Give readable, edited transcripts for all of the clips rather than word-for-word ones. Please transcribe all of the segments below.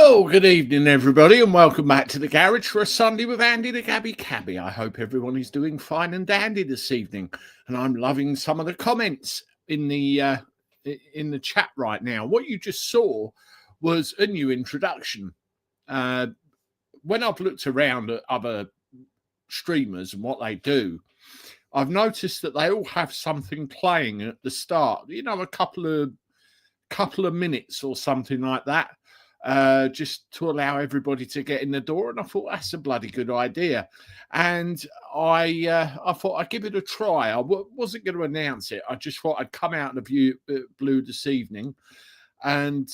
Well, good evening, everybody, and welcome back to the garage for a Sunday with Andy the Gabby Cabby. I hope everyone is doing fine and dandy this evening, and I'm loving some of the comments in the chat right now. What you just saw was a new introduction. When I've looked around at other streamers and what they do, I've noticed that they all have something playing at the start. You know, a couple of minutes or something like that, just to allow everybody to get in the door. And I thought that's a bloody good idea. And I thought I'd give it a try. I wasn't going to announce it. I just thought I'd come out of the blue this evening and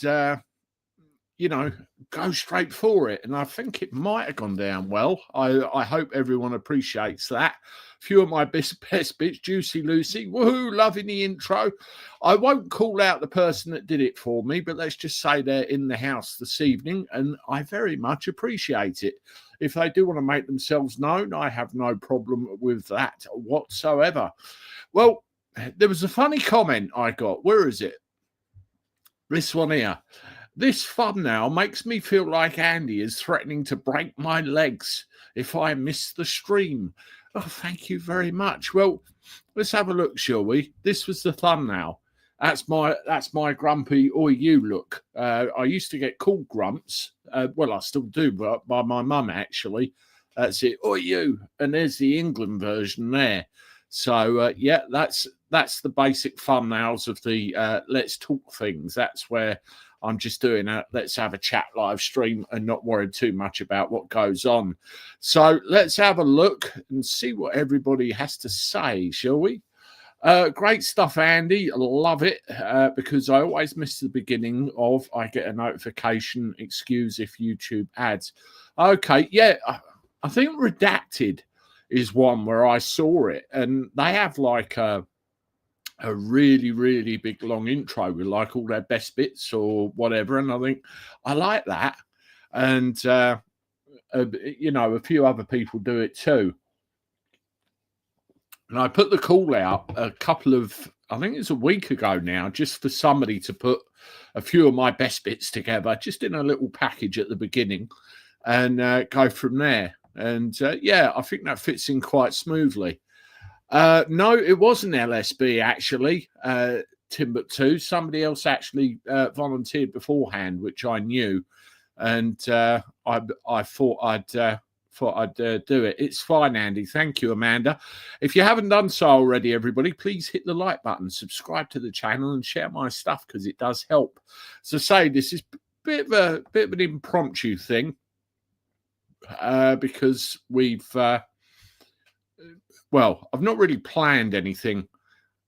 go straight for it. And I think it might have gone down well. I hope everyone appreciates that. A few of my best bits, Juicy Lucy, woohoo, loving the intro. I won't call out the person that did it for me, but let's just say they're in the house this evening, and I very much appreciate it. If they do want to make themselves known, I have no problem with that whatsoever. Well, there was a funny comment I got. Where is it? This one here. This thumbnail makes me feel like Andy is threatening to break my legs if I miss the stream. Oh, thank you very much. Well, let's have a look, shall we? This was the thumbnail. That's my grumpy oi you look. I used to get called grumps. Well, I still do, but by my mum actually. That's it, oi you. And there's the England version there. So yeah, that's the basic thumbnails of the Let's Talk things. That's where I'm just doing a let's have a chat live stream and not worried too much about what goes on. So let's have a look and see what everybody has to say, shall we? Great stuff, Andy. Love it because I always miss the beginning of I get a notification, excuse if YouTube ads. Okay, yeah, I think Redacted is one where I saw it, and they have like a really, really big long intro with like all their best bits or whatever. And I think I like that. And, a few other people do it too. And I put the call out I think it's a week ago now, just for somebody to put a few of my best bits together, just in a little package at the beginning and go from there. And I think that fits in quite smoothly. No, it wasn't LSB actually, Timbuktu. Somebody else actually volunteered beforehand, which I knew, and I thought I'd do it. It's fine, Andy. Thank you, Amanda. If you haven't done so already, everybody, please hit the like button, subscribe to the channel, and share my stuff because it does help. So, say this is a bit of an impromptu thing because we've. Well, I've not really planned anything.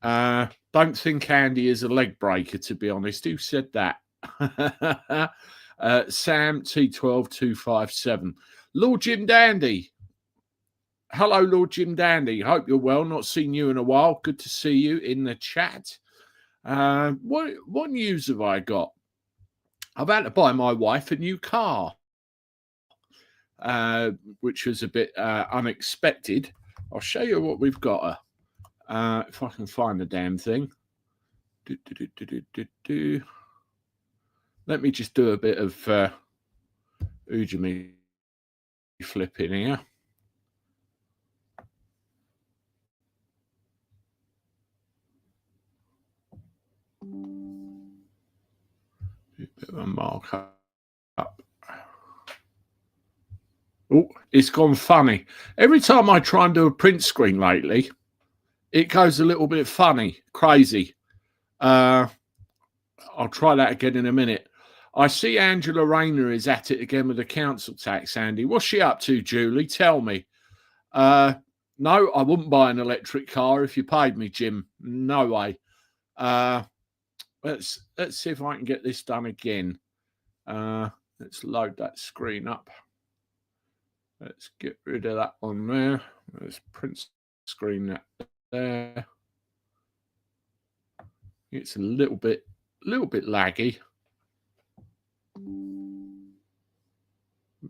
Don't think Andy is a leg breaker, to be honest. Who said that? Sam T12257. Lord Jim Dandy. Hello, Lord Jim Dandy. Hope you're well. Not seen you in a while. Good to see you in the chat. What news have I got? I've had to buy my wife a new car, which was a bit unexpected. I'll show you what we've got. If I can find the damn thing. Let me just do a bit of Ujimi flipping here. A bit of a mark up. Oh, it's gone funny. Every time I try and do a print screen lately, it goes a little bit funny, crazy. I'll try that again in a minute. I see Angela Rayner is at it again with the council tax, Andy. What's she up to, Julie? Tell me. No, I wouldn't buy an electric car if you paid me, Jim. No way. Let's see if I can get this done again. Let's load that screen up. Let's get rid of that one there. Let's print screen that there. It's a little bit laggy.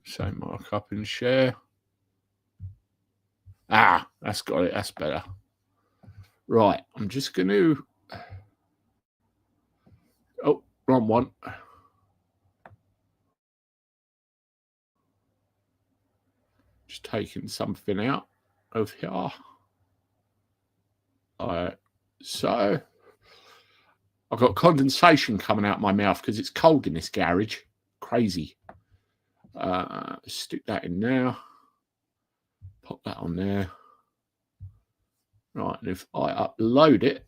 So mark up and share. That's got it. That's better. Right. I'm just going to. Oh, wrong one. Just taking something out of here. So I've got condensation coming out my mouth because it's cold in this garage. Crazy. Stick that in now. Pop that on there. Right, and if I upload it,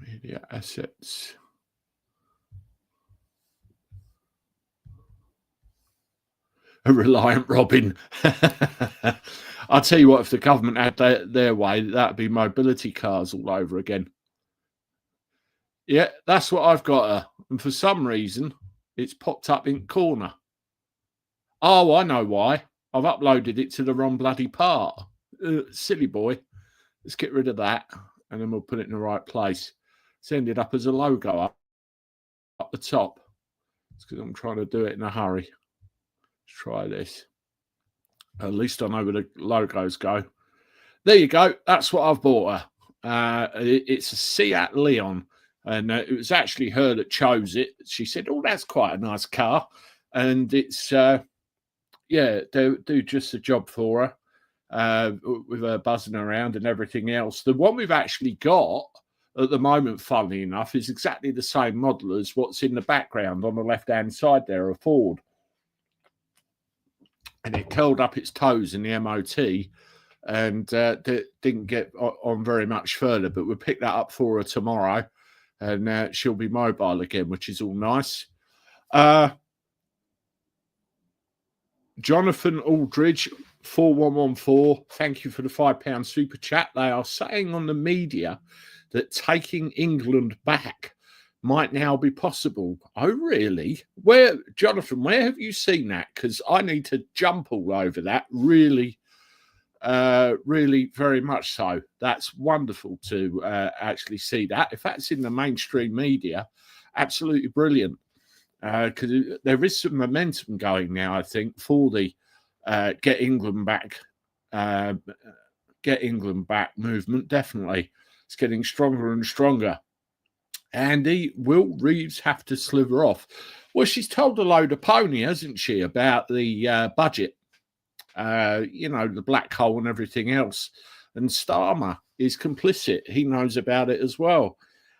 media assets. A reliant Robin. I'll tell you what, if the government had their way, that'd be mobility cars all over again. Yeah, that's what I've got. And for some reason, it's popped up in corner. Oh, I know why. I've uploaded it to the wrong bloody part. Silly boy. Let's get rid of that, and then we'll put it in the right place. It's ended up as a logo up the top. It's because I'm trying to do it in a hurry. Let's try this. At least I know where the logos go. There you go. That's what I've bought her. It's a Seat Leon, and it was actually her that chose it. She said, "Oh, that's quite a nice car," and it's yeah, do just a job for her with her buzzing around and everything else. The one we've actually got at the moment, funnily enough, is exactly the same model as what's in the background on the left-hand side there, a Ford. And it curled up its toes in the MOT and didn't get on very much further, but we'll pick that up for her tomorrow, and she'll be mobile again, which is all nice. Jonathan Aldridge, 4114, thank you for the £5 super chat. They are saying on the media that taking England back might now be possible. Oh, really? Jonathan, where have you seen that? Because I need to jump all over that. Really, really very much so. That's wonderful to actually see that. If that's in the mainstream media, absolutely brilliant. Because there is some momentum going now, I think, for the get England back movement. Definitely, it's getting stronger and stronger. Andy, will Reeves have to sliver off? Well, she's told a load of pony, hasn't she, about the budget? The black hole and everything else. And Starmer is complicit. He knows about it as well.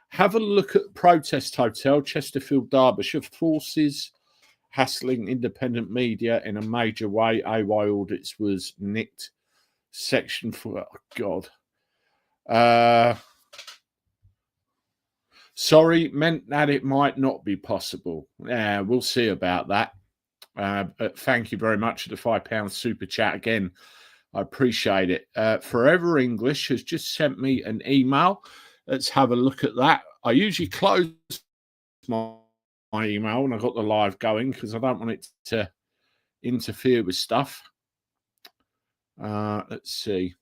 Have a look at Protest Hotel, Chesterfield, Derbyshire. Forces hassling independent media in a major way. AY audits was nicked. Section 4. Oh, God. Sorry, meant that it might not be possible. Yeah, we'll see about that. But thank you very much for the £5 super chat again. I appreciate it. Forever English has just sent me an email. Let's have a look at that. I usually close my email when I got the live going because I don't want it to interfere with stuff. Let's see.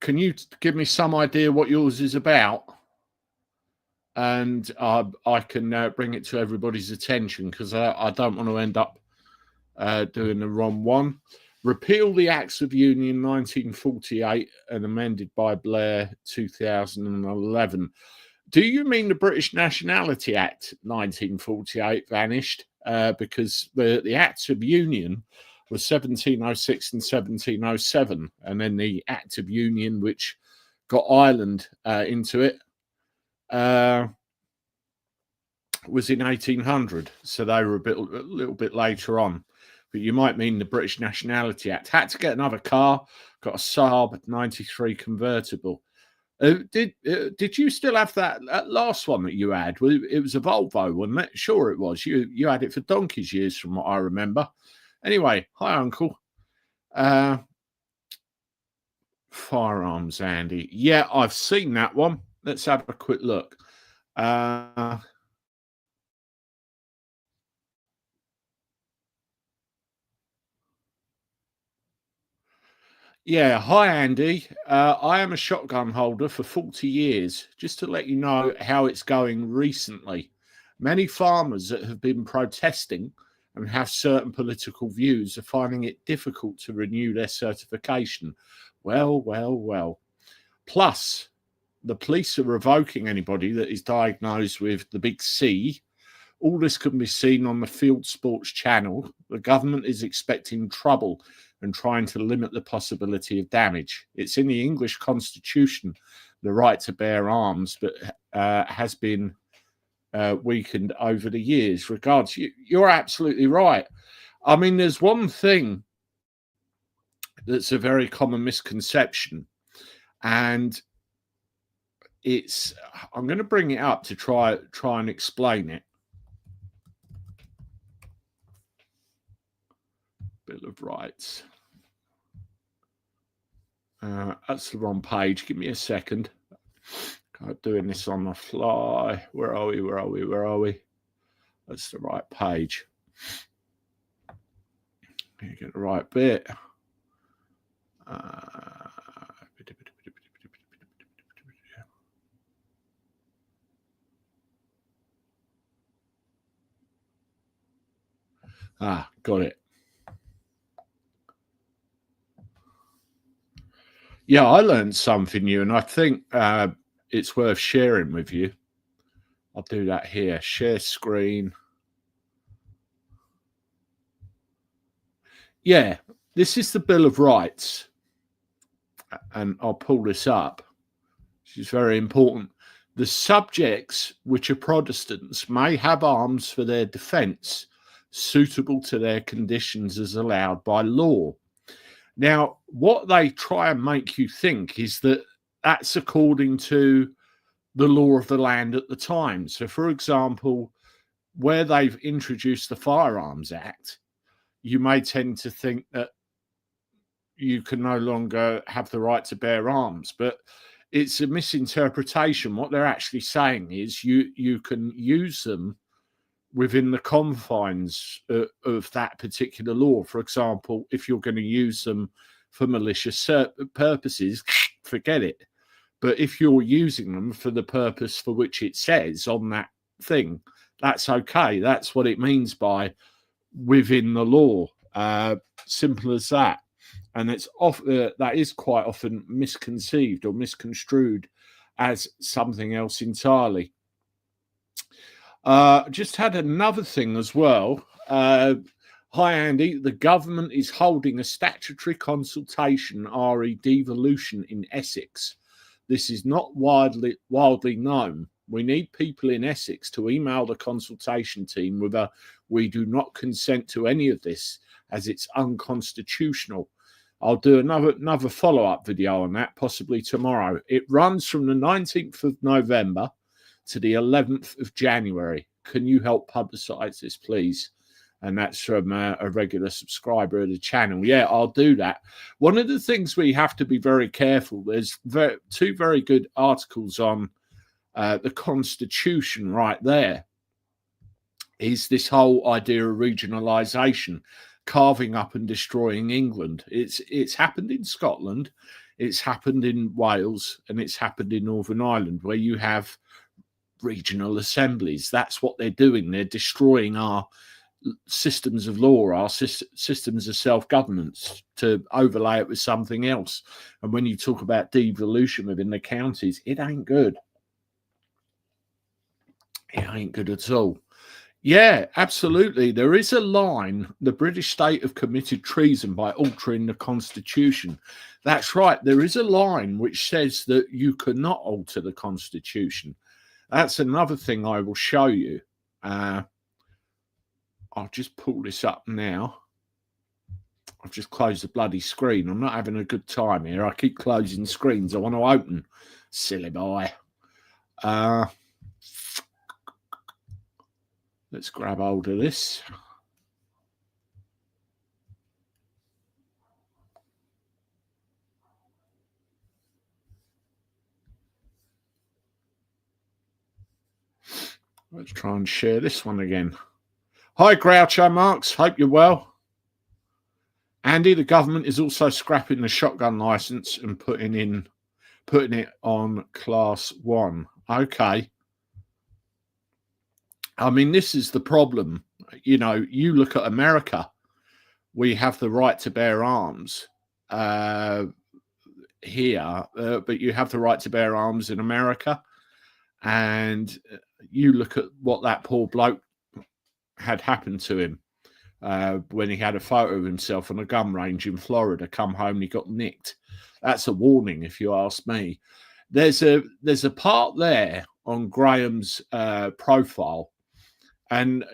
Can you give me some idea what yours is about? And I can bring it to everybody's attention because I don't want to end up doing the wrong one. Repeal the Acts of Union 1948 and amended by Blair 2011. Do you mean the British Nationality Act 1948 vanished? Because the Acts of Union was 1706 and 1707, and then the Act of Union, which got Ireland into it, was in 1800. So they were a little bit later on. But you might mean the British Nationality Act. Had to get another car, got a Saab 93 convertible. Did you still have that last one that you had? It was a Volvo, wasn't it? Sure it was. You had it for donkey's years from what I remember. Anyway, hi, Uncle. Firearms, Andy. Yeah, I've seen that one. Let's have a quick look. Yeah, hi Andy. I am a shotgun holder for 40 years. Just to let you know how it's going recently. Many farmers that have been protesting and have certain political views are finding it difficult to renew their certification. Well, well, well. Plus, the police are revoking anybody that is diagnosed with the big C. All this can be seen on the Field Sports channel. The government is expecting trouble and trying to limit the possibility of damage. It's in the English constitution, the right to bear arms, but has been weakened over the years. Regards, you're absolutely right. I mean, there's one thing that's a very common misconception, and it's, I'm going to bring it up to try and explain it. Bill of Rights. That's the wrong page. Give me a second. I'm doing this on the fly. Where are we? That's the right page. You get the right bit. Got it. Yeah, I learned something new, and I think it's worth sharing with you. I'll do that here. Share screen. Yeah, this is the Bill of Rights, and I'll pull this up, which is very important. The subjects which are Protestants may have arms for their defence, suitable to their conditions as allowed by law. Now, what they try and make you think is that that's according to the law of the land at the time. So, for example, where they've introduced the Firearms Act, you may tend to think that you can no longer have the right to bear arms, but it's a misinterpretation. What they're actually saying is you can use them within the confines of that particular law. For example, if you're going to use them for malicious purposes, forget it. But if you're using them for the purpose for which it says on that thing, that's okay. That's what it means by within the law. Simple as that. And it's that is quite often misconceived or misconstrued as something else entirely. Just had another thing as well. Hi, Andy. The government is holding a statutory consultation, re devolution, in Essex. This is not widely known. We need people in Essex to email the consultation team with a "we do not consent to any of this as it's unconstitutional." I'll do another follow-up video on that, possibly tomorrow. It runs from the 19th of November to the 11th of January. Can you help publicise this, please? And that's from a regular subscriber of the channel. Yeah, I'll do that. One of the things we have to be very careful, there's two very good articles on the Constitution right there, is this whole idea of regionalisation, carving up and destroying England. It's happened in Scotland, it's happened in Wales, and it's happened in Northern Ireland, where you have regional assemblies. That's what they're doing. They're destroying our systems of law, our systems of self-governance, to overlay it with something else. And when you talk about devolution within the counties, it ain't good. It ain't good at all. Yeah, absolutely. There is a line: the British state have committed treason by altering the constitution. That's right. There is a line which says that you cannot alter the constitution. That's another thing I will show you. I'll just pull this up now. I've just closed the bloody screen. I'm not having a good time here. I keep closing screens I want to open. Silly boy. Let's grab hold of this. Let's try and share this one again. Hi, Groucho Marx. Hope you're well. Andy, the government is also scrapping the shotgun license and putting it on class 1. Okay. I mean, this is the problem. You know, you look at America, we have the right to bear arms here, but you have the right to bear arms in America. And you look at what that poor bloke had happened to him when he had a photo of himself on a gun range in Florida, come home and he got nicked. That's a warning, if you ask me. There's a part there on Graham's profile, and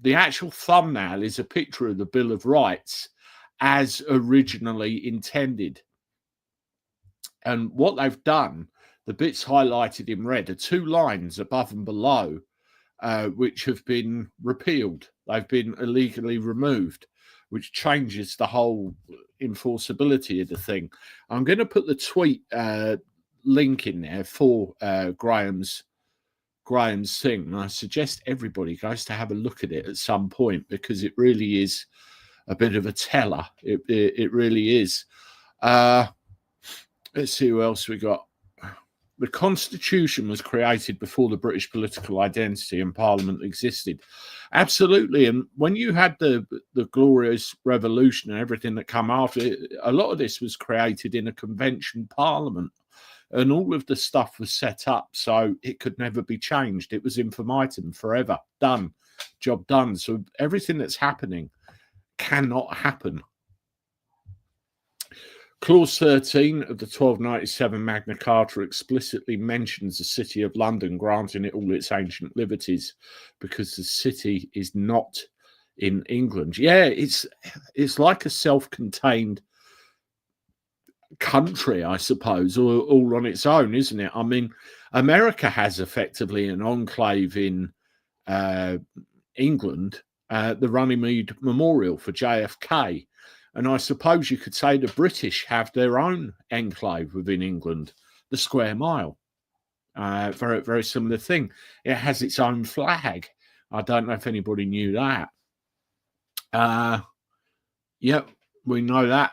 the actual thumbnail is a picture of the Bill of Rights as originally intended. And what they've done, the bits highlighted in red, are 2 lines above and below, which have been repealed. They've been illegally removed, which changes the whole enforceability of the thing. I'm going to put the tweet link in there for Graham's thing. And I suggest everybody goes to have a look at it at some point, because it really is a bit of a teller. It really is. Let's see who else we got. The Constitution was created before the British political identity and Parliament existed. Absolutely. And when you had the Glorious Revolution and everything that came after it, a lot of this was created in a convention Parliament. And all of the stuff was set up so it could never be changed. It was infinitum, forever, done, job done. So everything that's happening cannot happen. Clause 13 of the 1297 Magna Carta explicitly mentions the City of London, granting it all its ancient liberties, because the city is not in England. Yeah, it's like a self-contained country, I suppose, all on its own, isn't it? I mean, America has effectively an enclave in England, the Runnymede Memorial for JFK. And I suppose you could say the British have their own enclave within England, the Square Mile. Very, very similar thing. It has its own flag. I don't know if anybody knew that. Yep, we know that.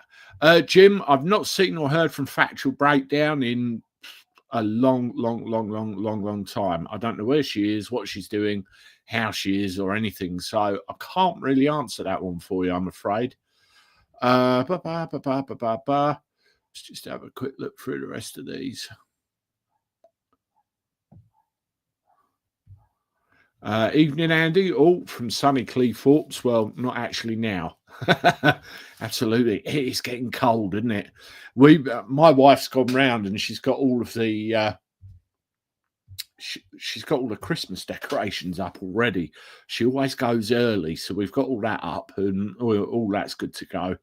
Jim, I've not seen or heard from Factual Breakdown in a long time. I don't know where she is, what she's doing, how she is, or anything. So I can't really answer that one for you, I'm afraid. Let's just have a quick look through the rest of these. Evening, Andy. Oh, from sunny Cleethorpes. Well, not actually now. Absolutely. It is getting cold, isn't it? My wife's gone round and she's got all of the she's got all the Christmas decorations up already. She always goes early, so we've got all that up and all that's good to go.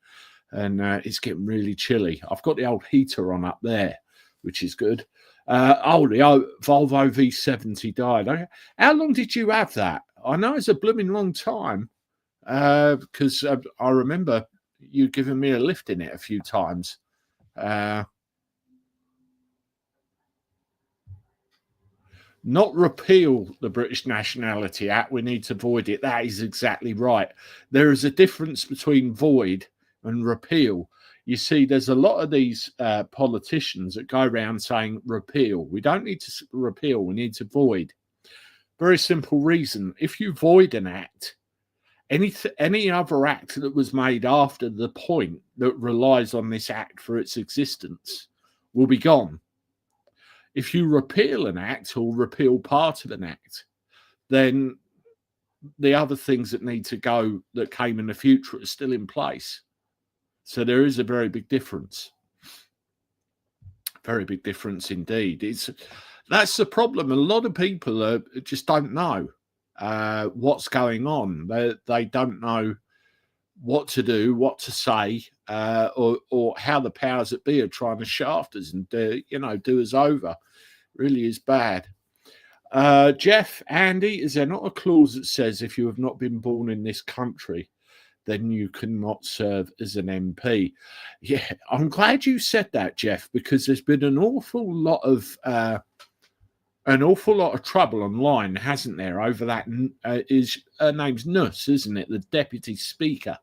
And it's getting really chilly. I've got the old heater on up there, which is good. The Volvo V70 died. How long did you have that? I know it's a blooming long time, because I remember you giving me a lift in it a few times. Not repeal the British Nationality Act. We need to void it. That is exactly right. There is a difference between void and repeal. You see, there's a lot of these politicians that go around saying repeal. We don't need to repeal. We need to void. Very simple reason. If you void an act, any other act that was made after the point that relies on this act for its existence will be gone. If you repeal an act or repeal part of an act, then the other things that need to go that came in the future are still in place. So there is a very big difference. Very big difference indeed. That's the problem. A lot of people just don't know what's going on. They don't know what to do, what to say, or how the powers that be are trying to shaft us and do us over. Really is bad. Jeff, Andy, is there not a clause that says if you have not been born in this country, then you cannot serve as an MP? Yeah, I'm glad you said that, Jeff, because there's been an awful lot of trouble online, hasn't there, over that? Her name's Nuss, isn't it? The Deputy Speaker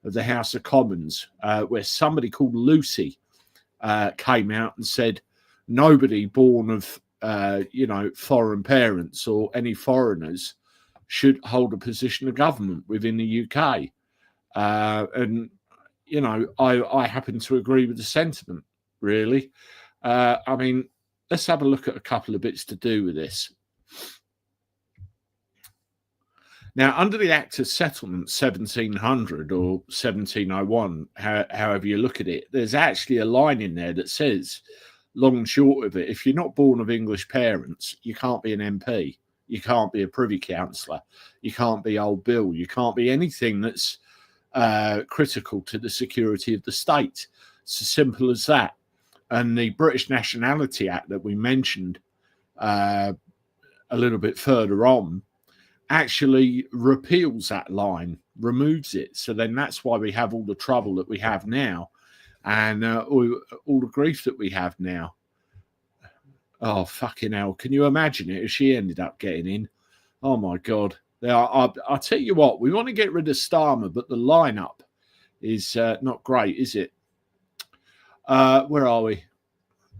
of the House of Commons, where somebody called Lucy came out and said nobody born of foreign parents or any foreigners should hold a position of government within the UK. And I happen to agree with the sentiment, really. I mean, let's have a look at a couple of bits to do with this. Now, under the Act of Settlement 1700 or 1701, however you look at it, there's actually a line in there that says, long and short of it, if you're not born of English parents, you can't be an MP, you can't be a Privy Councillor, you can't be Old Bill, you can't be anything that's critical to the security of the state. It's as simple as that. And the British Nationality Act that we mentioned a little bit further on actually repeals that line, removes it. So then that's why we have all the trouble that we have now, and all the grief that we have now. Oh, fucking hell. Can you imagine it if she ended up getting in? Oh, my God. I'll tell you what, we want to get rid of Starmer, but the lineup is not great, is it? Where are we?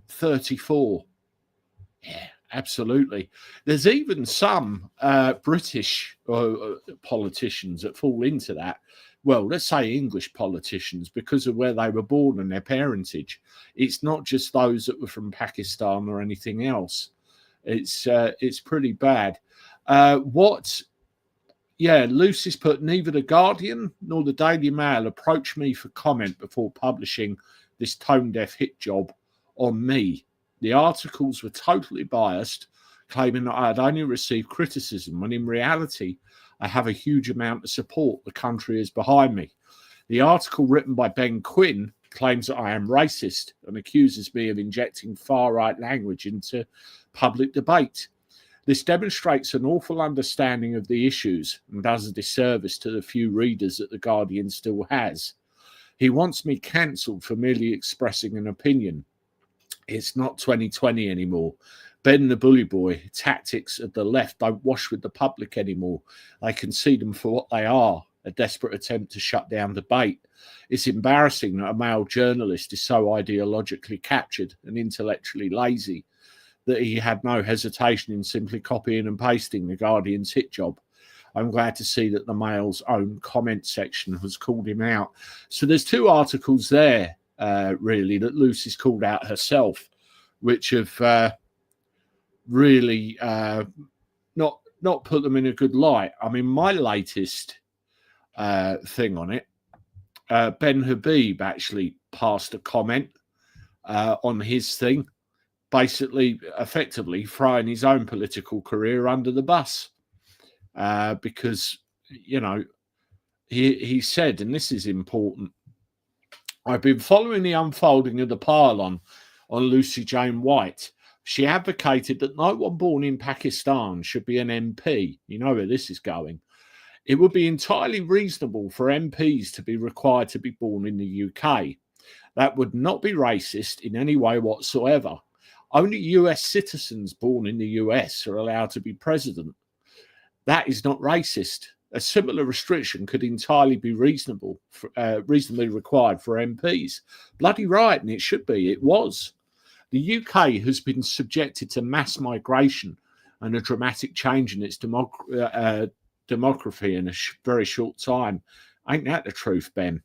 34. Yeah, absolutely. There's even some British politicians that fall into that. Well, let's say English politicians, because of where they were born and their parentage. It's not just those that were from Pakistan or anything else. It's pretty bad. Lucy's put, neither the Guardian nor the Daily Mail approached me for comment before publishing this tone-deaf hit job on me. The articles were totally biased, claiming that I had only received criticism, when in reality, I have a huge amount of support. The country is behind me. The article written by Ben Quinn claims that I am racist and accuses me of injecting far-right language into public debate. This demonstrates an awful understanding of the issues and does a disservice to the few readers that The Guardian still has. He wants me cancelled for merely expressing an opinion. It's not 2020 anymore. Ben the bully boy, tactics of the left don't wash with the public anymore. They can see them for what they are, a desperate attempt to shut down debate. It's embarrassing that a male journalist is so ideologically captured and intellectually lazy that he had no hesitation in simply copying and pasting The Guardian's hit job. I'm glad to see that the Mail's own comment section has called him out. So there's two articles there, really, that Lucy's called out herself, which have really not put them in a good light. I mean, my latest thing on it, Ben Habib actually passed a comment on his thing, basically, effectively throwing his own political career under the bus. Because, he said, and this is important, I've been following the unfolding of the pile-on Lucy Jane White. She advocated that no one born in Pakistan should be an MP. You know where this is going. It would be entirely reasonable for MPs to be required to be born in the UK. That would not be racist in any way whatsoever. Only US citizens born in the US are allowed to be president. That is not racist. A similar restriction could entirely be reasonably required for MPs. Bloody right, and it should be. It was. The UK has been subjected to mass migration and a dramatic change in its demography in a very short time. Ain't that the truth, Ben?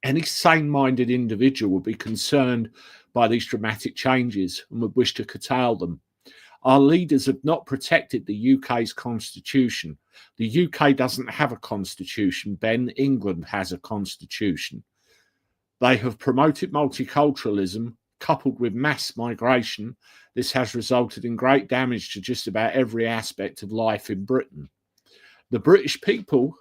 Any sane-minded individual would be concerned by these dramatic changes and would wish to curtail them. Our leaders have not protected the UK's constitution. The UK doesn't have a constitution, Ben. England has a constitution. They have promoted multiculturalism, coupled with mass migration. This has resulted in great damage to just about every aspect of life in Britain. The British people,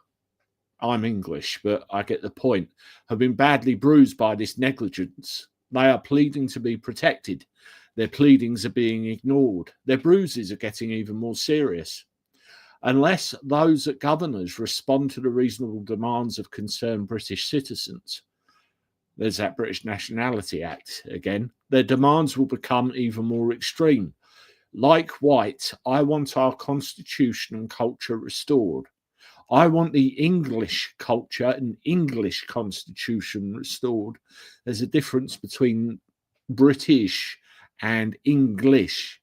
I'm English, but I get the point, have been badly bruised by this negligence. They are pleading to be protected. Their pleadings are being ignored. Their bruises are getting even more serious. Unless those at governors respond to the reasonable demands of concerned British citizens, there's that British Nationality Act again, their demands will become even more extreme. Like White, I want our constitution and culture restored. I want the English culture and English constitution restored. There's a difference between British and English.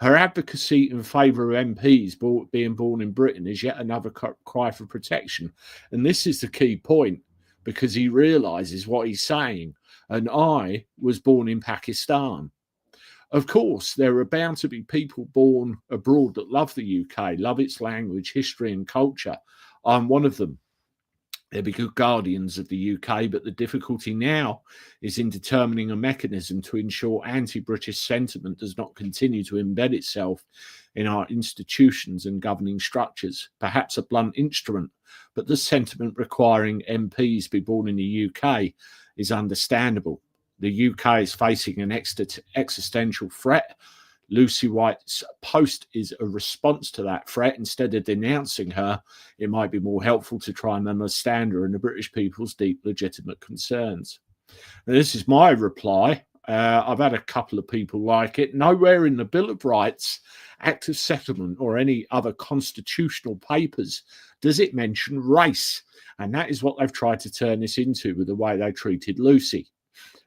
Her advocacy in favour of MPs being born in Britain is yet another cry for protection. And this is the key point, because he realises what he's saying. And I was born in Pakistan. Of course, there are bound to be people born abroad that love the UK, love its language, history, and culture. I'm one of them. They'll be good guardians of the UK, but the difficulty now is in determining a mechanism to ensure anti-British sentiment does not continue to embed itself in our institutions and governing structures. Perhaps a blunt instrument, but the sentiment requiring MPs be born in the UK is understandable. The UK is facing an existential threat. Lucy White's post is a response to that threat. Instead of denouncing her, it might be more helpful to try and understand her and the British people's deep legitimate concerns. Now, this is my reply. I've had a couple of people like it. Nowhere in the Bill of Rights, Act of Settlement, or any other constitutional papers does it mention race. And that is what they've tried to turn this into with the way they treated Lucy.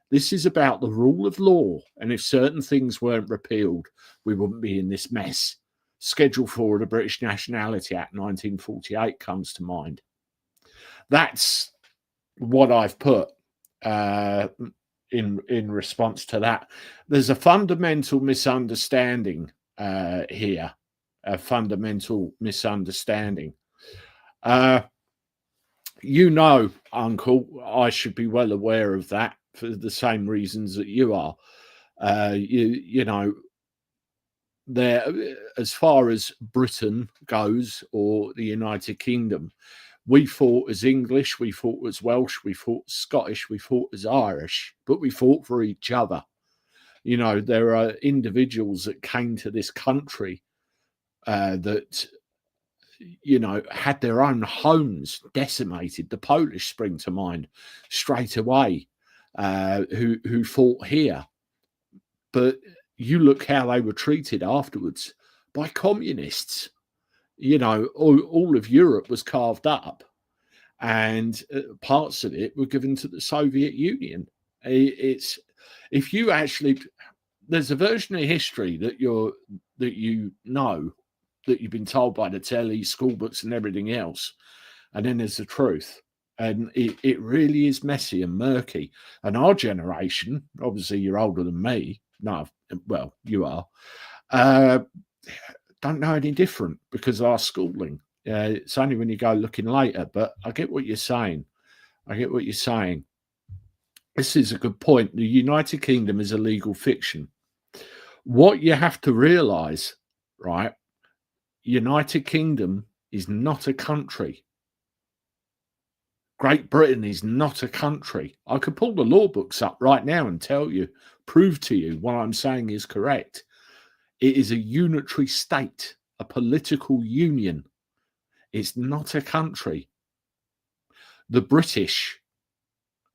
This is about the rule of law, and if certain things weren't repealed, we wouldn't be in this mess. Schedule 4 of the British Nationality Act 1948 comes to mind. That's what I've put in response to that. There's a fundamental misunderstanding here, a fundamental misunderstanding. You know, Uncle, I should be well aware of that, for the same reasons that you are. You know, there, as far as Britain goes, or the United Kingdom, we fought as English, we fought as Welsh, we fought as Scottish, we fought as Irish, but we fought for each other. You know, there are individuals that came to this country that, you know, had their own homes decimated. The Polish spring to mind straight away. Who fought here, but you look how they were treated afterwards by communists. You know, all of Europe was carved up, and parts of it were given to the Soviet Union. It's, if you actually, there's a version of history that you know, that you've been told by the telly, school books, and everything else, and then there's the truth. And it really is messy and murky. And our generation, obviously you're older than me. No, well, you are. Don't know any different because of our schooling. It's only when you go looking later. But I get what you're saying. I get what you're saying. This is a good point. The United Kingdom is a legal fiction. What you have to realise, right? United Kingdom is not a country. Great Britain is not a country. I could pull the law books up right now and tell you, prove to you what I'm saying is correct. It is a unitary state, a political union. It's not a country. The British,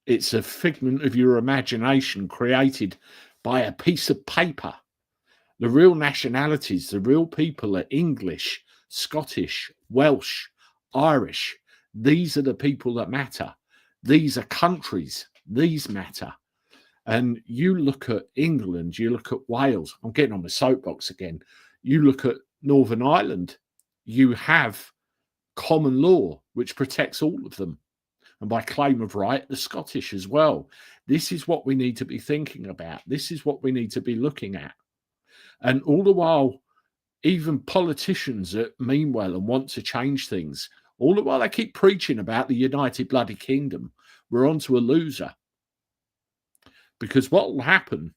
it's a figment of your imagination created by a piece of paper. The real nationalities, the real people are English, Scottish, Welsh, Irish. These are the people that matter. These are countries. These matter. And you look at England, you look at Wales. I'm getting on my soapbox again. You look at Northern Ireland. You have common law, which protects all of them. And by claim of right, the Scottish as well. This is what we need to be thinking about. This is what we need to be looking at. And all the while, even politicians that mean well and want to change things, all the while they keep preaching about the United Bloody Kingdom, we're onto a loser. Because what will happen,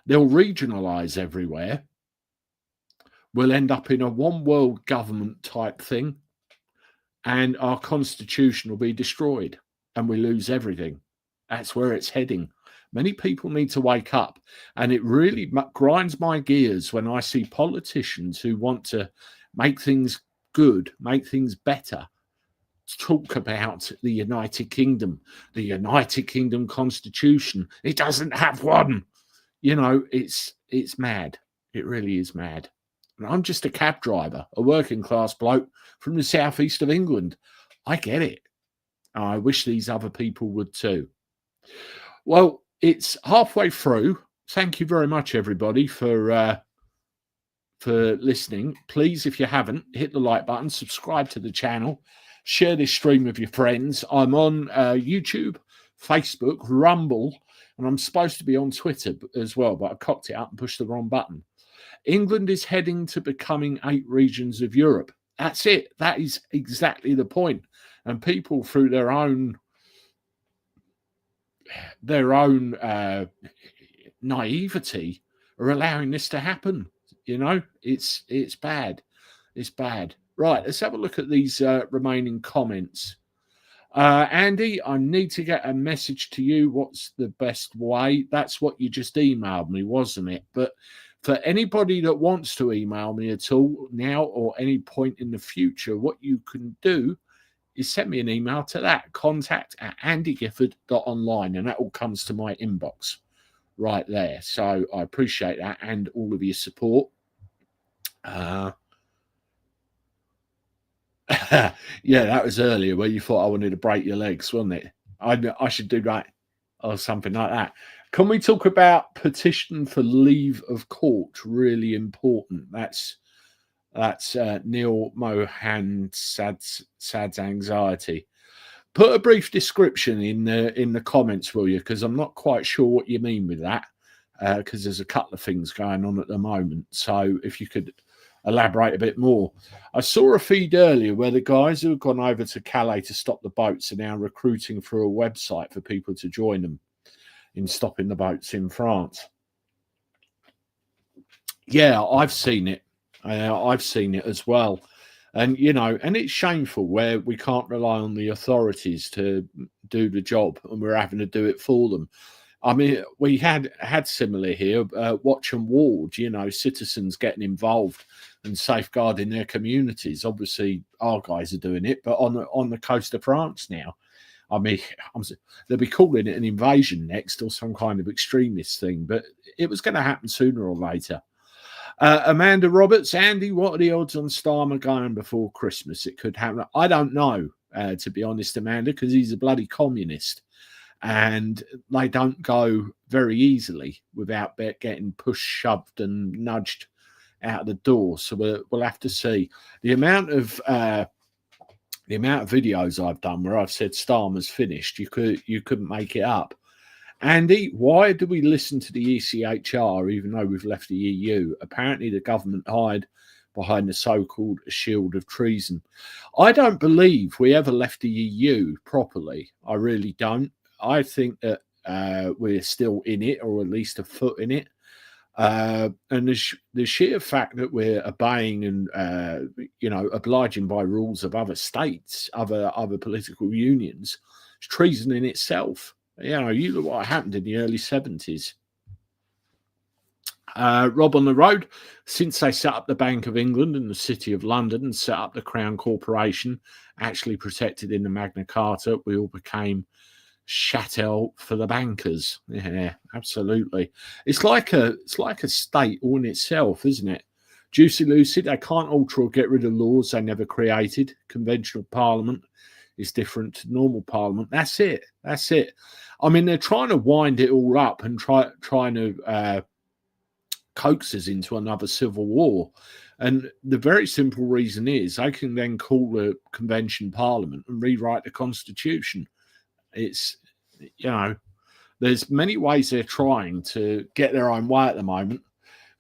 they'll regionalise everywhere. We'll end up in a one world government type thing, and our constitution will be destroyed and we lose everything. That's where it's heading. Many people need to wake up, and it really grinds my gears when I see politicians who want to make things good, make things better, talk about the United Kingdom Constitution. It doesn't have one. You know, it's mad. It really is mad. And I'm just a cab driver, a working class bloke from the southeast of England. I get it. I wish these other people would too. Well, it's halfway through. Thank you very much, everybody, for listening. Please, if you haven't, hit the like button, subscribe to the channel, share this stream with your friends. I'm on YouTube, Facebook, Rumble, and I'm supposed to be on Twitter as well, but I cocked it up and pushed the wrong button. England is heading to becoming 8 regions of Europe. That's it. That is exactly the point. And people, through their own naivety, are allowing this to happen. You know, it's bad. It's bad. Right, let's have a look at these remaining comments. Andy, I need to get a message to you. What's the best way? That's what you just emailed me, wasn't it? But for anybody that wants to email me at all now or any point in the future, what you can do is send me an email to that, contact@andygifford.online, and that all comes to my inbox right there. So I appreciate that and all of your support. Yeah, that was earlier where you thought I wanted to break your legs, wasn't it? I should do that or something like that. Can we talk about petition for leave of court? Really important. That's Neil Mohan Sad's anxiety. Put a brief description in the comments, will you? Because I'm not quite sure what you mean with that. Because there's a couple of things going on at the moment. So if you could elaborate a bit more. I saw a feed earlier where the guys who have gone over to Calais to stop the boats are now recruiting for a website for people to join them in stopping the boats in France. Yeah, I've seen it. I've seen it as well. And, you know, and it's shameful where we can't rely on the authorities to do the job and we're having to do it for them. I mean, we had similar here, Watch and Ward, you know, citizens getting involved and safeguarding their communities. Obviously, our guys are doing it, but on the coast of France now. I mean, they'll be calling it an invasion next or some kind of extremist thing, but it was going to happen sooner or later. Amanda Roberts, Andy, what are the odds on Starmer going before Christmas? It could happen. I don't know, to be honest, Amanda, because he's a bloody communist. And they don't go very easily without getting pushed, shoved, and nudged out of the door. So we'll have to see. The amount of videos I've done where I've said Starmer's finished, you couldn't make it up. Andy, why do we listen to the ECHR even though we've left the EU? Apparently, the government hide behind the so-called shield of treason. I don't believe we ever left the EU properly. I really don't. I think that we're still in it, or at least a foot in it. And the sheer fact that we're obeying and obliging by rules of other states, other political unions, is treason in itself. You know, you look what happened in the early 70s. Rob on the road, since they set up the Bank of England and the City of London and set up the Crown Corporation, actually protected in the Magna Carta, we all became chattel for the bankers. Yeah, absolutely. It's like a state all in itself, isn't it? Juicy Lucy, they can't alter or get rid of laws they never created. Conventional parliament is different to normal parliament. That's it. I mean, they're trying to wind it all up and trying to coax us into another civil war. And the very simple reason is they can then call a convention parliament and rewrite the constitution. It's, you know, there's many ways they're trying to get their own way at the moment.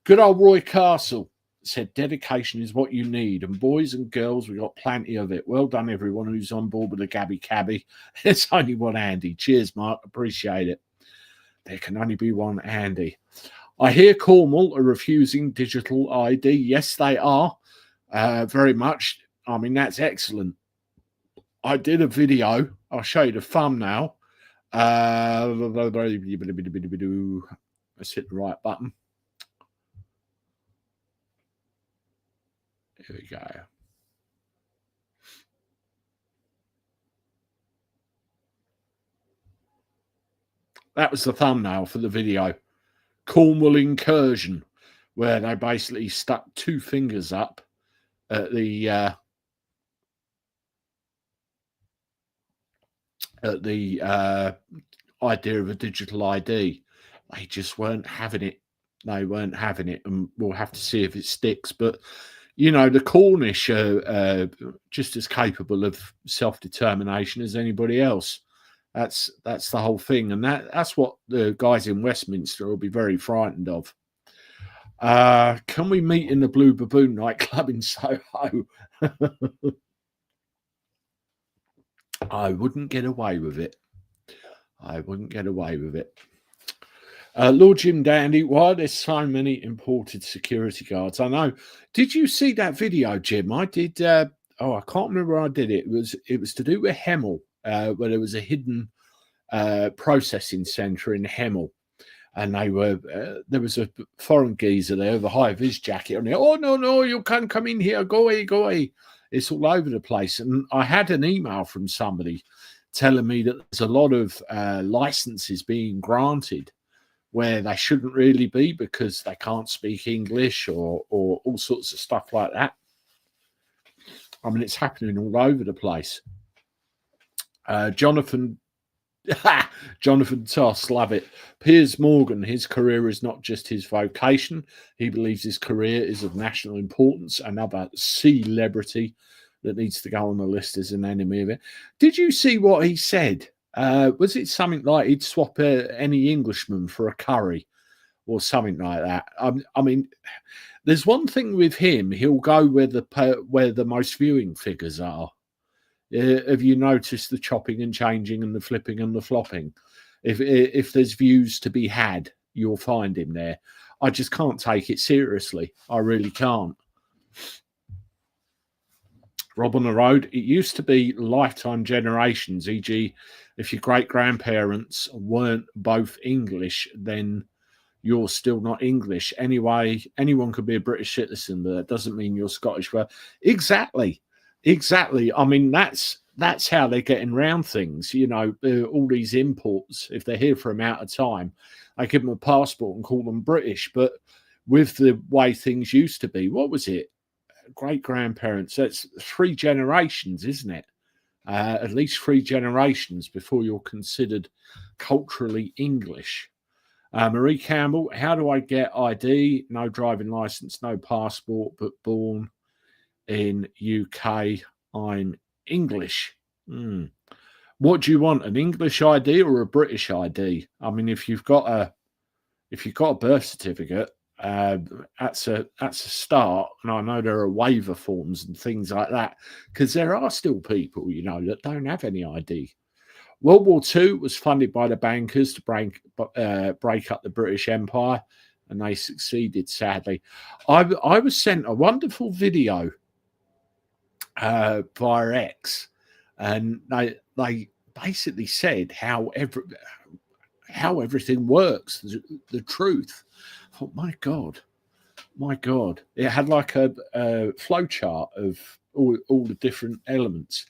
Good old Roy Castle said dedication is what you need, and boys and girls, we got plenty of it. Well done, everyone who's on board with the Gabby Cabby. It's only one Andy. Cheers, Mark. Appreciate it. There can only be one Andy. I hear Cornwall are refusing digital ID. Yes, they are. Very much. I mean, that's excellent. I did a video. I'll show you the thumbnail. Let's hit the right button. Here we go. That was the thumbnail for the video. Cornwall incursion. where they basically stuck two fingers up at the idea of a digital ID. They just weren't having it. They weren't having it, and we'll have to see if it sticks. But you know, the Cornish are just as capable of self-determination as anybody else. That's the whole thing, and that's what the guys in Westminster will be very frightened of. Can we meet in the Blue Baboon nightclub in Soho? I wouldn't get away with it. I wouldn't get away with it. Lord Jim Dandy, why are there so many imported security guards? I know. Did you see that video, Jim? I did. I can't remember where I did it. It was to do with Hemel, where there was a hidden processing centre in Hemel. And they were there was a foreign geezer there with a high vis jacket on there. Oh, no, you can't come in here. Go away, go away. It's all over the place. And I had an email from somebody telling me that there's a lot of licenses being granted where they shouldn't really be because they can't speak English or all sorts of stuff like that. I mean, it's happening all over the place. Jonathan Toss, love it. Piers Morgan, his career is not just his vocation. He believes his career is of national importance. Another celebrity that needs to go on the list as an enemy of it. Did you see what he said? Was it something like he'd swap any Englishman for a curry or something like that? I mean, there's one thing with him. He'll go where the most viewing figures are. Have you noticed the chopping and changing and the flipping and the flopping? If there's views to be had, you'll find him there. I just can't take it seriously. I really can't. Rob on the Road, it used to be lifetime generations, e.g. if your great-grandparents weren't both English, then you're still not English. Anyway, anyone could be a British citizen, but that doesn't mean you're Scottish. Well, exactly. I mean, that's how they're getting around things. You know, all these imports, if they're here for an amount of time, they give them a passport and call them British. But with the way things used to be, what was it? Great-grandparents, that's 3 generations, isn't it? At least 3 generations before you're considered culturally English. Marie Campbell, how do I get ID? No driving license, no passport, but born in UK. I'm English. What do you want? An English ID or a British ID? I mean, if you've got a birth certificate, that's a start. And I know there are waiver forms and things like that because there are still people, you know, that don't have any ID. World War II was funded by the bankers to break up the British Empire, and they succeeded, sadly. I was sent a wonderful video via X, and they basically said how everything works, the truth. I thought, my God, it had like a flow chart of all the different elements.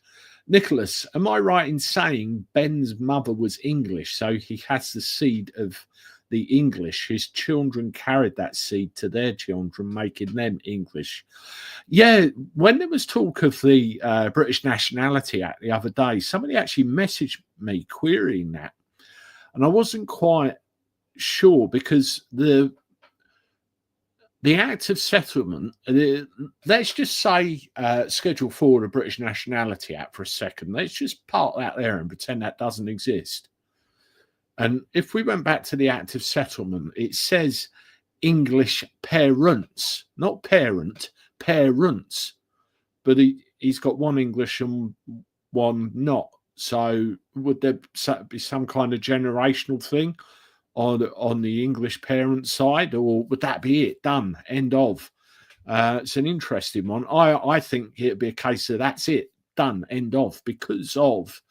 Nicholas, am I right in saying Ben's mother was English, so he has the seed of the English? His children carried that seed to their children, making them English. Yeah, when there was talk of the British Nationality Act the other day, somebody actually messaged me querying that. And I wasn't quite sure because the Act of Settlement, let's just say Schedule 4 of the British Nationality Act for a second. Let's just park that there and pretend that doesn't exist. And if we went back to the Act of Settlement, it says English parents, not parent, parents. But he's got one English and one not. So would there be some kind of generational thing on the English parent side, or would that be it? Done, end of. It's an interesting one. I think it'd be a case of that's it, done, end of, because of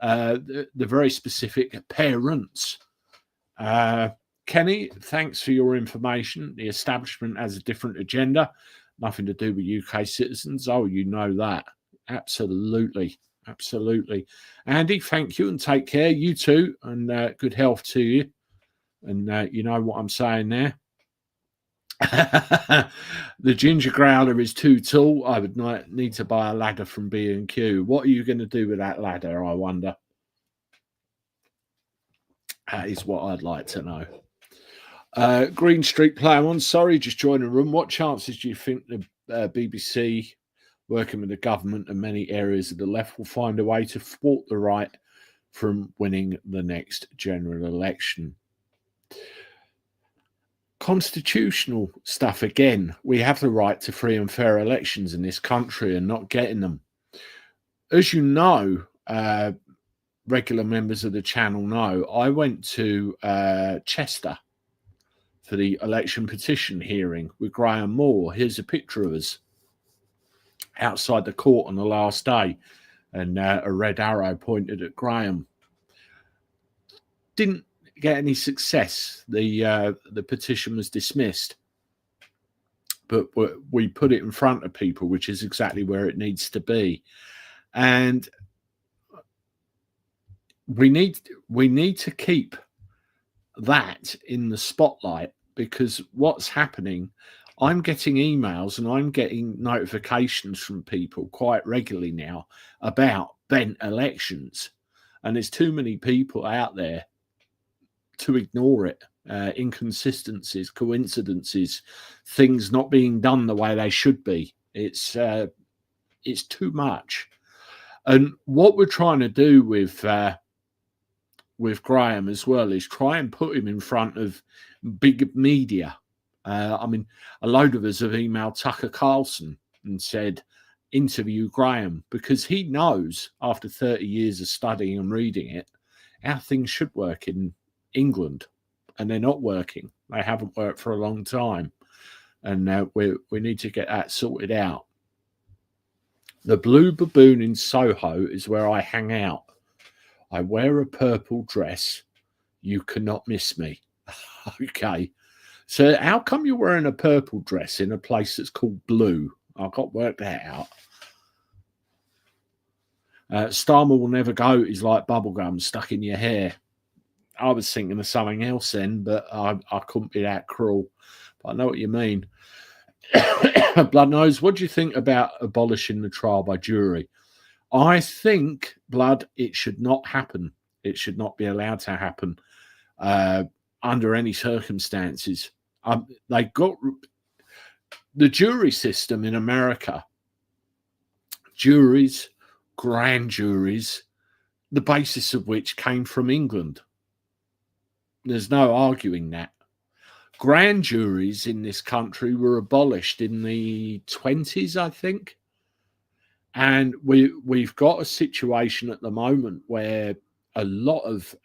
the very specific parents. Kenny, thanks for your information. The establishment has a different agenda, nothing to do with UK citizens. Oh, you know that. Absolutely. Andy, thank you and take care. You too, and good health to you. And you know what I'm saying there. The ginger growler is too tall. I would need to buy a ladder from B&Q. What are you going to do with that ladder, I wonder? That is what I'd like to know. Green Street Ploughman, sorry, just joined the room. What chances do you think the BBC, working with the government and many areas of the left, will find a way to thwart the right from winning the next general election? Constitutional stuff again. We have the right to free and fair elections in this country and not getting them. As you know, regular members of the channel know, I went to Chester for the election petition hearing with Graham Moore. Here's a picture of us outside the court on the last day, and a red arrow pointed at Graham. Didn't get any success. The petition was dismissed, but we put it in front of people, which is exactly where it needs to be. And we need to keep that in the spotlight, because what's happening, I'm getting emails and I'm getting notifications from people quite regularly now about bent elections, and there's too many people out there to ignore it. Inconsistencies, coincidences, things not being done the way they should be. It's too much. And what we're trying to do with Graham as well is try and put him in front of big media. I mean, a load of us have emailed Tucker Carlson and said, interview Graham, because he knows after 30 years of studying and reading it how things should work in England, and they're not working. They haven't worked for a long time, and we need to get that sorted out. The Blue Baboon in Soho is where I hang out. I wear a purple dress. You cannot miss me. Okay. So how come you're wearing a purple dress in a place that's called Blue? I've got to work that out. Starmer will never go is like bubblegum stuck in your hair. I was thinking of something else then, but I couldn't be that cruel. But I know what you mean. Blood Nose, what do you think about abolishing the trial by jury? I think, Blood, it should not happen. It should not be allowed to happen under any circumstances. They got the jury system in America. Juries, grand juries, the basis of which came from England. There's no arguing that. Grand juries in this country were abolished in the 20s, I think. And we've got a situation at the moment where a lot of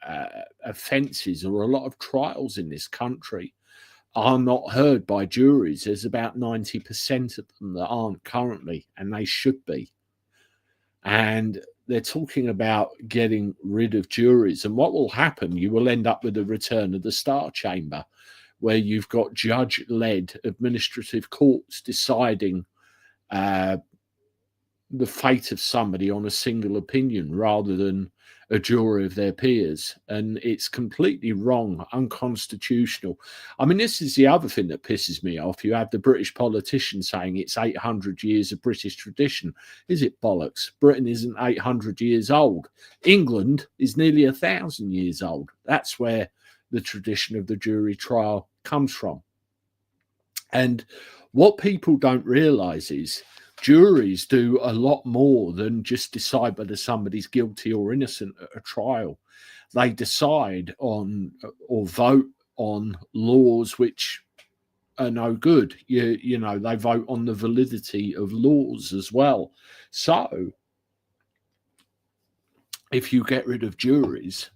offences or a lot of trials in this country are not heard by juries. There's about 90% of them that aren't currently, and they should be. And they're talking about getting rid of juries. And what will happen, you will end up with the return of the Star Chamber, where you've got judge-led administrative courts deciding the fate of somebody on a single opinion rather than a jury of their peers. And it's completely wrong, unconstitutional. I mean, this is the other thing that pisses me off. You have the British politician saying it's 800 years of British tradition. Is it bollocks? Britain isn't 800 years old. England is nearly 1,000 years old. That's where the tradition of the jury trial comes from. And what people don't realise is juries do a lot more than just decide whether somebody's guilty or innocent at a trial. They decide on or vote on laws which are no good. You know, they vote on the validity of laws as well. So if you get rid of juries,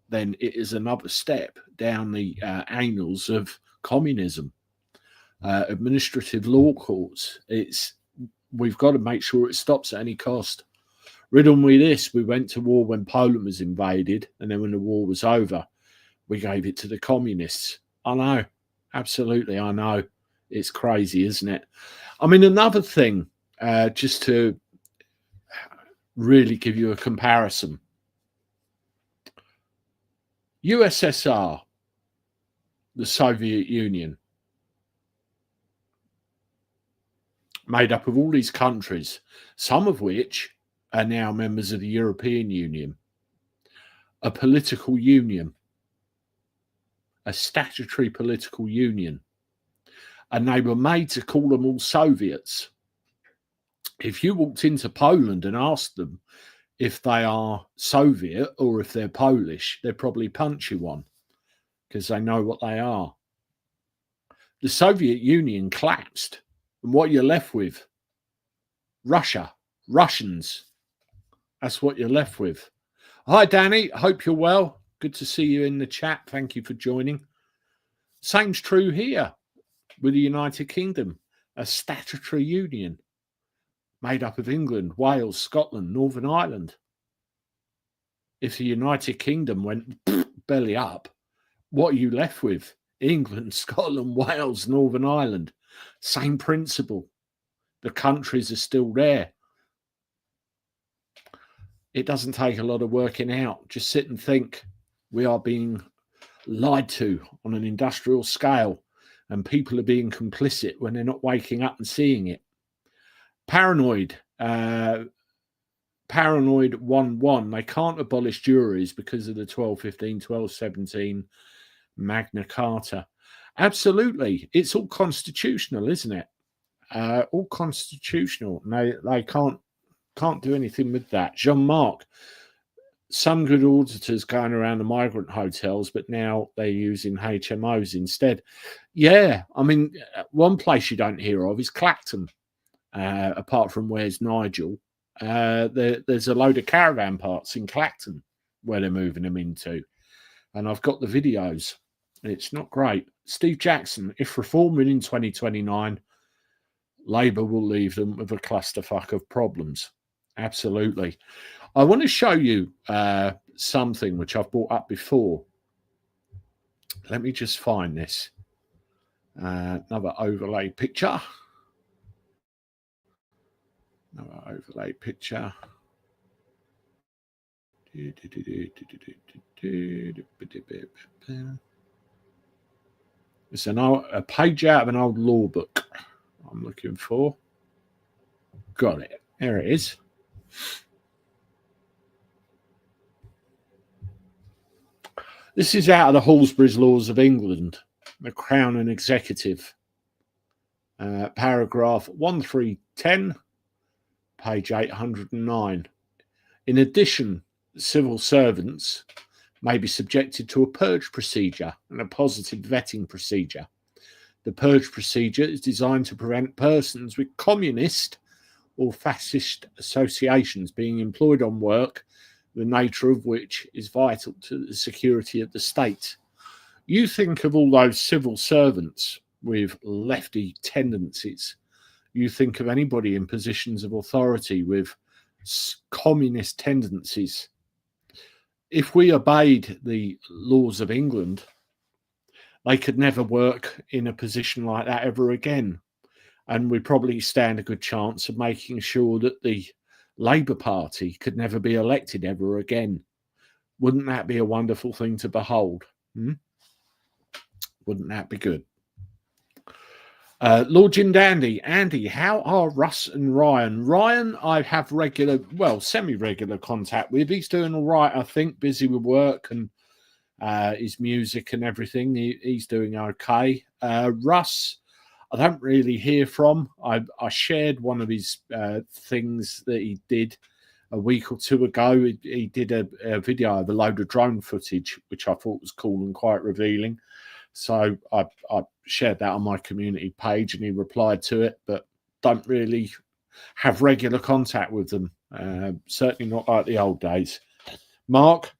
then it is another step down the annals of communism. Administrative law courts, we've got to make sure it stops at any cost. Riddle me this, we went to war when Poland was invaded, and then when the war was over, we gave it to the communists. I know, absolutely, I know. It's crazy, isn't it? I mean, another thing, just to really give you a comparison. USSR, the Soviet Union, made up of all these countries, some of which are now members of the European Union, a political union, a statutory political union. And they were made to call them all Soviets. If you walked into Poland and asked them if they are Soviet or if they're Polish, they'd probably punch you one because they know what they are. The Soviet Union collapsed. And what you're left with? Russia, Russians. That's what you're left with. Hi, Danny. Hope you're well. Good to see you in the chat. Thank you for joining. Same's true here with the United Kingdom, a statutory union made up of England, Wales, Scotland, Northern Ireland. If the United Kingdom went belly up, what are you left with? England, Scotland, Wales, Northern Ireland. Same principle. The countries are still there. It doesn't take a lot of working out. Just sit and think. We are being lied to on an industrial scale, and people are being complicit when they're not waking up and seeing it. Paranoid 1-1. They can't abolish juries because of the 1215, 1217 Magna Carta. Absolutely. It's all constitutional, isn't it? All constitutional. They can't do anything with that. Jean-Marc, some good auditors going around the migrant hotels, but now they're using HMOs instead. Yeah, I mean, one place you don't hear of is Clacton, apart from Where's Nigel. There's a load of caravan parks in Clacton where they're moving them into. And I've got the videos. It's not great. Steve Jackson, if reform within 2029, Labour will leave them with a clusterfuck of problems. Absolutely. I want to show you something which I've brought up before. Let me just find this. Another overlay picture. Another overlay picture. It's a page out of an old law book I'm looking for. Got it. There it is. This is out of the Halsbury's Laws of England, the Crown and Executive. Paragraph 1310, page 809. In addition, civil servants may be subjected to a purge procedure and a positive vetting procedure. The purge procedure is designed to prevent persons with communist or fascist associations being employed on work, the nature of which is vital to the security of the state. You think of all those civil servants with lefty tendencies. You think of anybody in positions of authority with communist tendencies. If we obeyed the laws of England, they could never work in a position like that ever again. And we'd probably stand a good chance of making sure that the Labour Party could never be elected ever again. Wouldn't that be a wonderful thing to behold? Wouldn't that be good? Lord Jim Dandy, Andy, how are Russ and Ryan? Ryan, I have semi-regular contact with. He's doing all right, I think, busy with work and his music and everything. He's doing okay. Russ, I don't really hear from. I shared one of his things that he did a week or two ago. He did a video of a load of drone footage, which I thought was cool and quite revealing. So I shared that on my community page and he replied to it, but don't really have regular contact with them. Certainly not like the old days. Mark,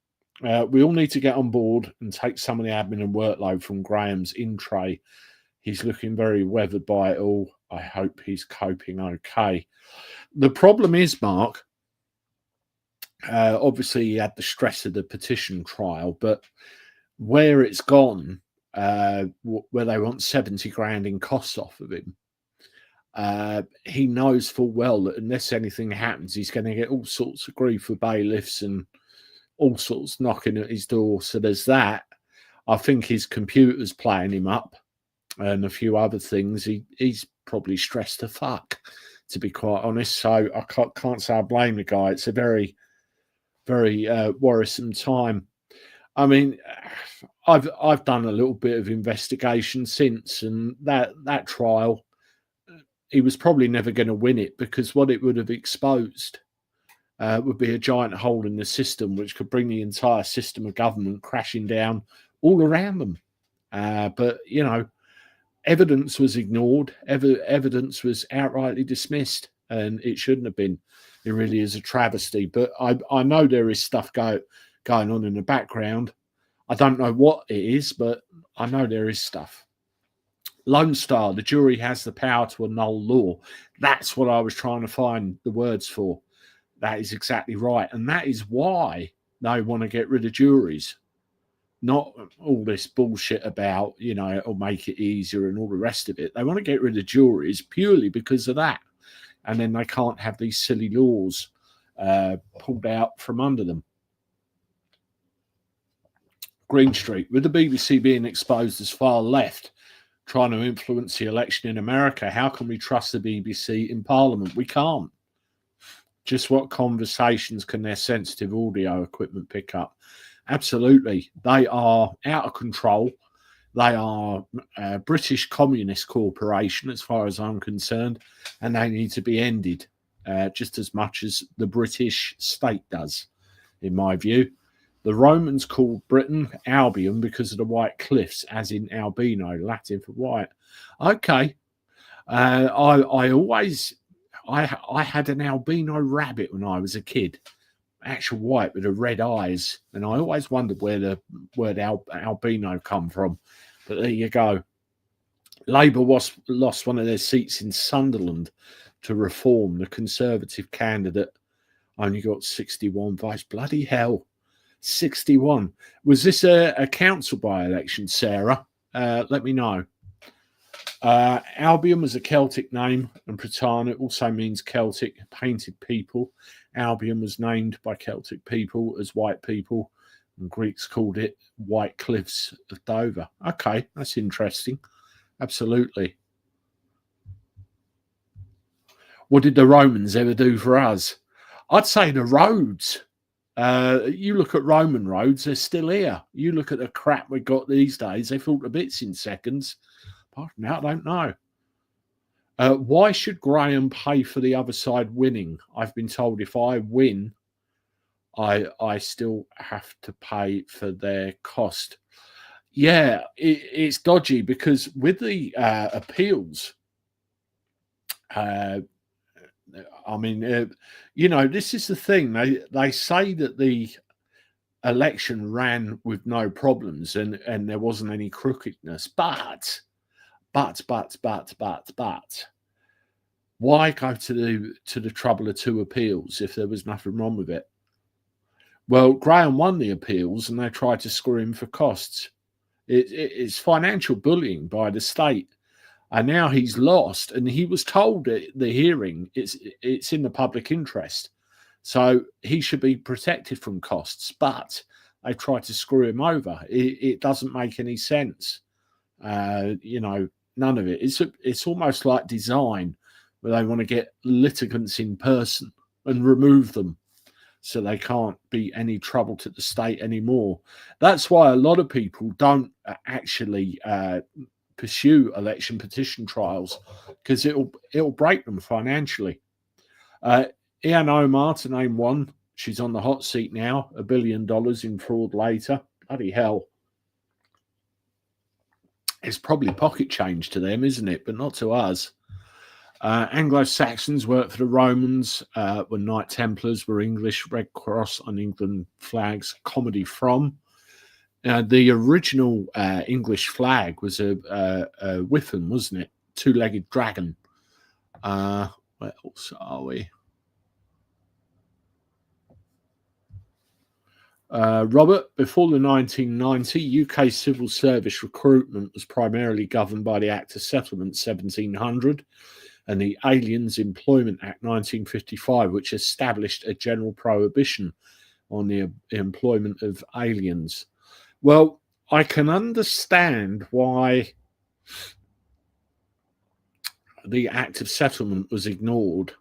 we all need to get on board and take some of the admin and workload from Graham's in tray. He's looking very weathered by it all. I hope he's coping okay. The problem is, Mark, obviously he had the stress of the petition trial, but where it's gone, where they want 70 grand in costs off of him, he knows full well that unless anything happens, he's going to get all sorts of grief with bailiffs and all sorts knocking at his door. So there's that. I think his computer's playing him up. and a few other things. He's probably stressed to fuck, to be quite honest. So I can't say I blame the guy. It's a very, very worrisome time. I mean, I've done a little bit of investigation since, and that trial, he was probably never going to win it, because what it would have exposed would be a giant hole in the system, which could bring the entire system of government crashing down all around them. But, you know, evidence was ignored. Evidence was outrightly dismissed, and it shouldn't have been. It really is a travesty. But I know there is stuff going on in the background. I don't know what it is, but I know there is stuff. Lone Star, the jury has the power to annul law. That's what I was trying to find the words for. That is exactly right. And that is why they want to get rid of juries. Not all this bullshit about, you know, it'll make it easier and all the rest of it. They want to get rid of juries purely because of that. And then they can't have these silly laws pulled out from under them. Green Street, with the BBC being exposed as far left, trying to influence the election in America, how can we trust the BBC in Parliament? We can't. Just what conversations can their sensitive audio equipment pick up? Absolutely. They are out of control. They are a British Communist Corporation, as far as I'm concerned, and they need to be ended just as much as the British state does, in my view. The Romans called Britain Albion because of the white cliffs, as in albino, Latin for white. Okay. I had an albino rabbit when I was a kid, actual white with the red eyes, and I always wondered where the word albino come from. But there you go. Labour lost one of their seats in Sunderland to Reform. The Conservative candidate only got 61 votes. Bloody hell, 61. Was this a council by-election, Sarah? Let me know. Albion was a Celtic name, and Pratana also means Celtic, painted people. Albion was named by Celtic people as white people, and Greeks called it White Cliffs of Dover. Okay, that's interesting. Absolutely. What did the Romans ever do for us? I'd say the roads. You look at Roman roads, they're still here. You look at the crap we got these days, they fall to bits in seconds. Apart from that, I don't know. Why should Graham pay for the other side winning? I've been told if I win, I still have to pay for their cost. Yeah, it's dodgy, because with the appeals, I mean, you know, this is the thing. They say that the election ran with no problems and there wasn't any crookedness, but why go to the trouble of two appeals if there was nothing wrong with it? Well, Graham won the appeals and they tried to screw him for costs. It's financial bullying by the state. And now he's lost, and he was told at the hearing it's in the public interest. So he should be protected from costs, but they tried to screw him over. It doesn't make any sense. You know, none of it. It's almost like design, where they want to get litigants in person and remove them so they can't be any trouble to the state anymore. That's why a lot of people don't actually pursue election petition trials, because it'll break them financially. Ian Omar, to name one, she's on the hot seat now, $1 billion in fraud later. Bloody hell. It's probably pocket change to them, isn't it? But not to us. Anglo-Saxons worked for the Romans, when Knight Templars were English, Red Cross on England flags, comedy from. The original English flag was a Whiffin, wasn't it? Two-legged dragon. Where else are we? Robert, before the 1990, UK civil service recruitment was primarily governed by the Act of Settlement 1700 and the Aliens Employment Act 1955, which established a general prohibition on the employment of aliens. Well, I can understand why the Act of Settlement was ignored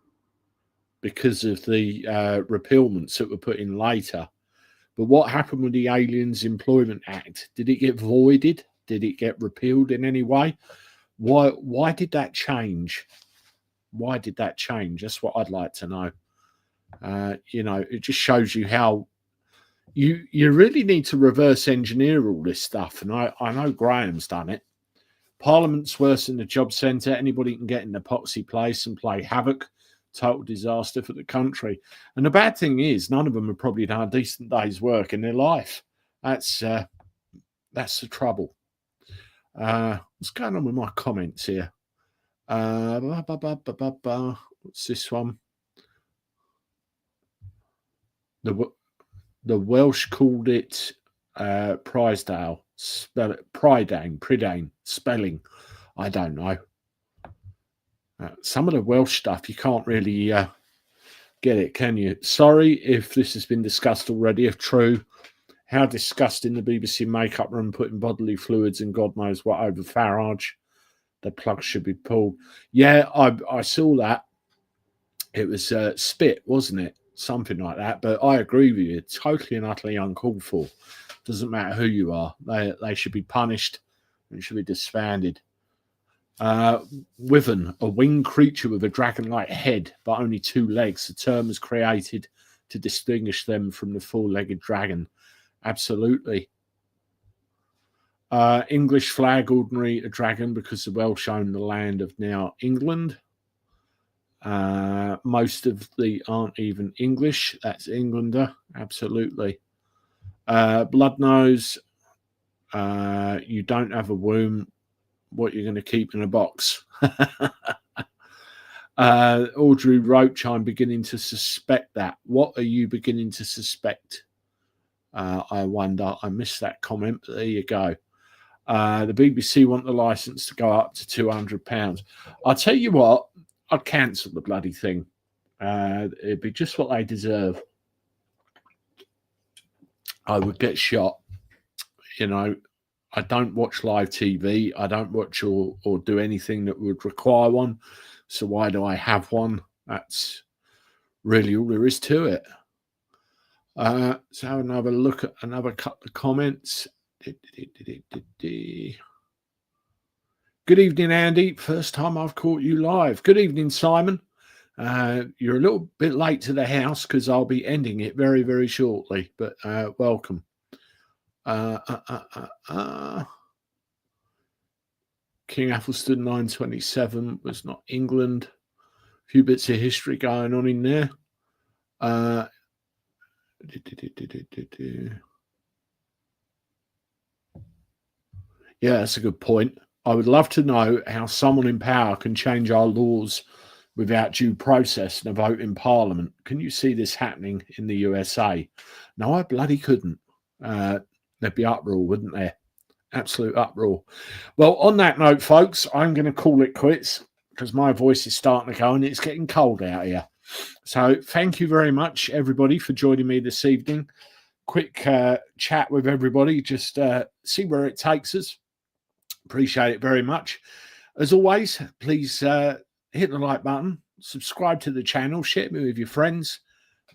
because of the repealments that were put in later. But what happened with the Aliens Employment Act? Did it get voided? Did it get repealed in any way? Why did that change? Why did that change? That's what I'd like to know. It just shows you how you really need to reverse engineer all this stuff. And I know Graham's done it. Parliament's worse than the job centre. Anybody can get in the poxy place and play havoc. Total disaster for the country. And the bad thing is, none of them have probably done a decent day's work in their life. That's the trouble. What's going on with my comments here? What's this one? The Welsh called it Prydale. Spell it Prydain, spelling. I don't know. Some of the Welsh stuff, you can't really get it, can you? Sorry if this has been discussed already. If true, how disgusting the BBC makeup room putting bodily fluids and God knows what over Farage. The plug should be pulled. Yeah, I saw that. It was spit, wasn't it? Something like that. But I agree with you. It's totally and utterly uncalled for. Doesn't matter who you are. They should be punished and should be disbanded. Wyvern, a winged creature with a dragon-like head but only 2 legs. The term was created to distinguish them from the 4-legged dragon. Absolutely. English flag, ordinary a dragon because the Welsh own the land of now England. Most of the aren't even English. That's Englander. Absolutely. Blood nose. You don't have a womb. What you're going to keep in a box. Audrey Roach, I'm beginning to suspect that. What are you beginning to suspect? I wonder. I missed that comment, but there you go. The BBC want the licence to go up to £200. I'll tell you what, I'd cancel the bloody thing. It'd be just what they deserve. I would get shot. I don't watch live TV. I don't watch or do anything that would require one. So why do I have one? That's really all there is to it. So have another look at another couple of comments. Good evening, Andy. First time I've caught you live. Good evening, Simon. You're a little bit late to the house because I'll be ending it very, very shortly. But welcome. King Athelstan 927 was not England. A few bits of history going on in there. Yeah, that's a good point. I would love to know how someone in power can change our laws without due process and a vote in Parliament. Can you see this happening in the USA? No, I bloody couldn't. There'd be uproar, wouldn't there? Absolute uproar. Well, on that note, folks, I'm going to call it quits because my voice is starting to go and it's getting cold out here. So thank you very much, everybody, for joining me this evening. Quick chat with everybody, just see where it takes us. Appreciate it very much. As always, please hit the like button, subscribe to the channel, share me with your friends.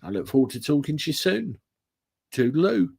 I look forward to talking to you soon. Toodaloo.